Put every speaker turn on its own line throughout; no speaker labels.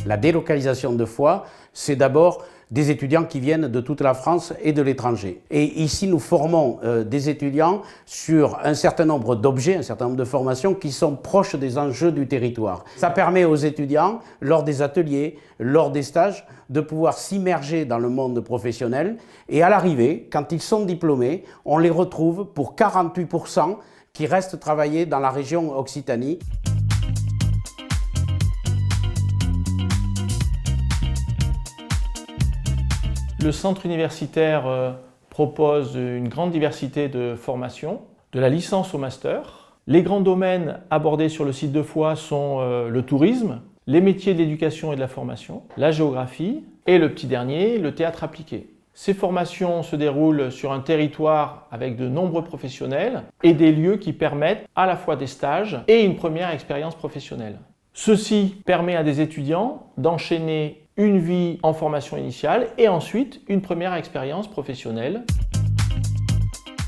La délocalisation de Foix, c'est d'abord des étudiants qui viennent de toute la France et de l'étranger. Et ici, nous formons des étudiants sur un certain nombre d'objets, un certain nombre de formations qui sont proches des enjeux du territoire. Ça permet aux étudiants, lors des ateliers, lors des stages, de pouvoir s'immerger dans le monde professionnel. Et à l'arrivée, quand ils sont diplômés, on les retrouve pour 48% qui restent travailler dans la région Occitanie.
Le centre universitaire propose une grande diversité de formations, de la licence au master. Les grands domaines abordés sur le site de Foix sont le tourisme, les métiers de l'éducation et de la formation, la géographie et le petit dernier, le théâtre appliqué. Ces formations se déroulent sur un territoire avec de nombreux professionnels et des lieux qui permettent à la fois des stages et une première expérience professionnelle. Ceci permet à des étudiants d'enchaîner une vie en formation initiale et ensuite une première expérience professionnelle.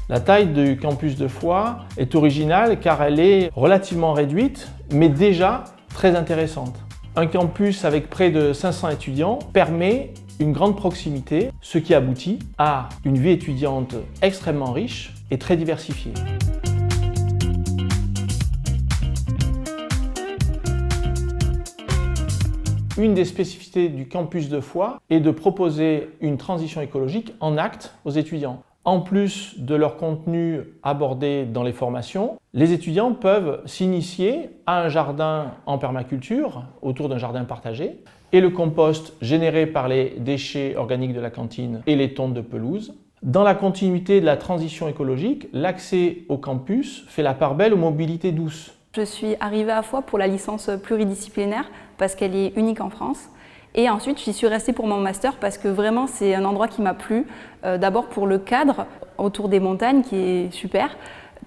La taille du campus de Foix est originale car elle est relativement réduite mais déjà très intéressante. Un campus avec près de 500 étudiants permet une grande proximité, ce qui aboutit à une vie étudiante extrêmement riche et très diversifiée. Une des spécificités du campus de Foix est de proposer une transition écologique en actes aux étudiants. En plus de leur contenu abordé dans les formations, les étudiants peuvent s'initier à un jardin en permaculture autour d'un jardin partagé et le compost généré par les déchets organiques de la cantine et les tontes de pelouse. Dans la continuité de la transition écologique, l'accès au campus fait la part belle aux mobilités douces.
Je suis arrivée à Foix pour la licence pluridisciplinaire parce qu'elle est unique en France. Et ensuite, j'y suis restée pour mon master parce que vraiment, c'est un endroit qui m'a plu. D'abord pour le cadre autour des montagnes qui est super,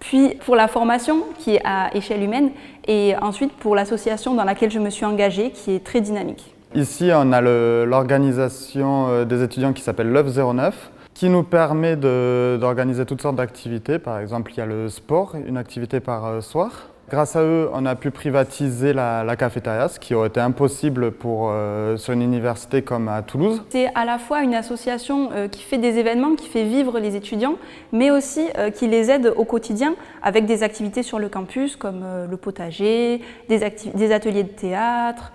puis pour la formation qui est à échelle humaine et ensuite pour l'association dans laquelle je me suis engagée qui est très dynamique.
Ici, on a l'organisation des étudiants qui s'appelle l'œuvre 09 qui nous permet d'organiser toutes sortes d'activités. Par exemple, il y a le sport, une activité par soir. Grâce à eux, on a pu privatiser la cafétéria, ce qui aurait été impossible sur une université comme à Toulouse.
C'est à la fois une association qui fait des événements, qui fait vivre les étudiants, mais aussi qui les aide au quotidien avec des activités sur le campus comme le potager, des ateliers de théâtre,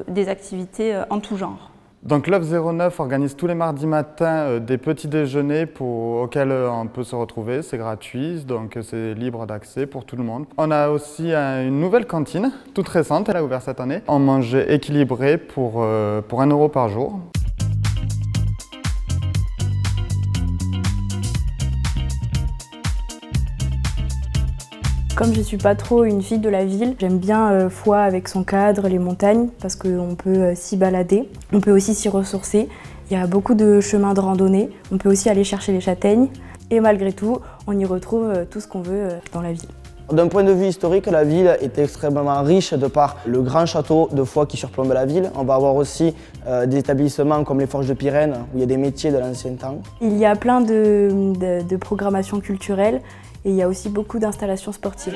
des activités en tout genre.
Donc l'œuvre 09 organise tous les mardis matins des petits déjeuners auxquels on peut se retrouver. C'est gratuit, donc c'est libre d'accès pour tout le monde. On a aussi une nouvelle cantine, toute récente, elle a ouvert cette année. On mange équilibré pour 1 € par jour.
Comme je ne suis pas trop une fille de la ville, j'aime bien Foix avec son cadre, les montagnes, parce qu'on peut s'y balader. On peut aussi s'y ressourcer. Il y a beaucoup de chemins de randonnée. On peut aussi aller chercher les châtaignes. Et malgré tout, on y retrouve tout ce qu'on veut dans la ville.
D'un point de vue historique, la ville est extrêmement riche de par le grand château de Foix qui surplombe la ville. On va avoir aussi des établissements comme les Forges de Pyrène, où il y a des métiers de l'ancien temps.
Il y a plein de programmations culturelles. Et il y a aussi beaucoup d'installations sportives.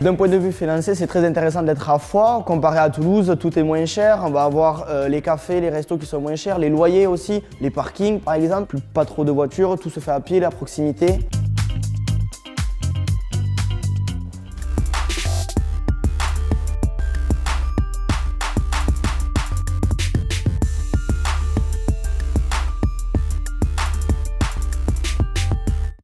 D'un point de vue financier, c'est très intéressant d'être à Foix. Comparé à Toulouse, tout est moins cher. On va avoir les cafés, les restos qui sont moins chers, les loyers aussi, les parkings par exemple. Pas trop de voitures, tout se fait à pied, à proximité.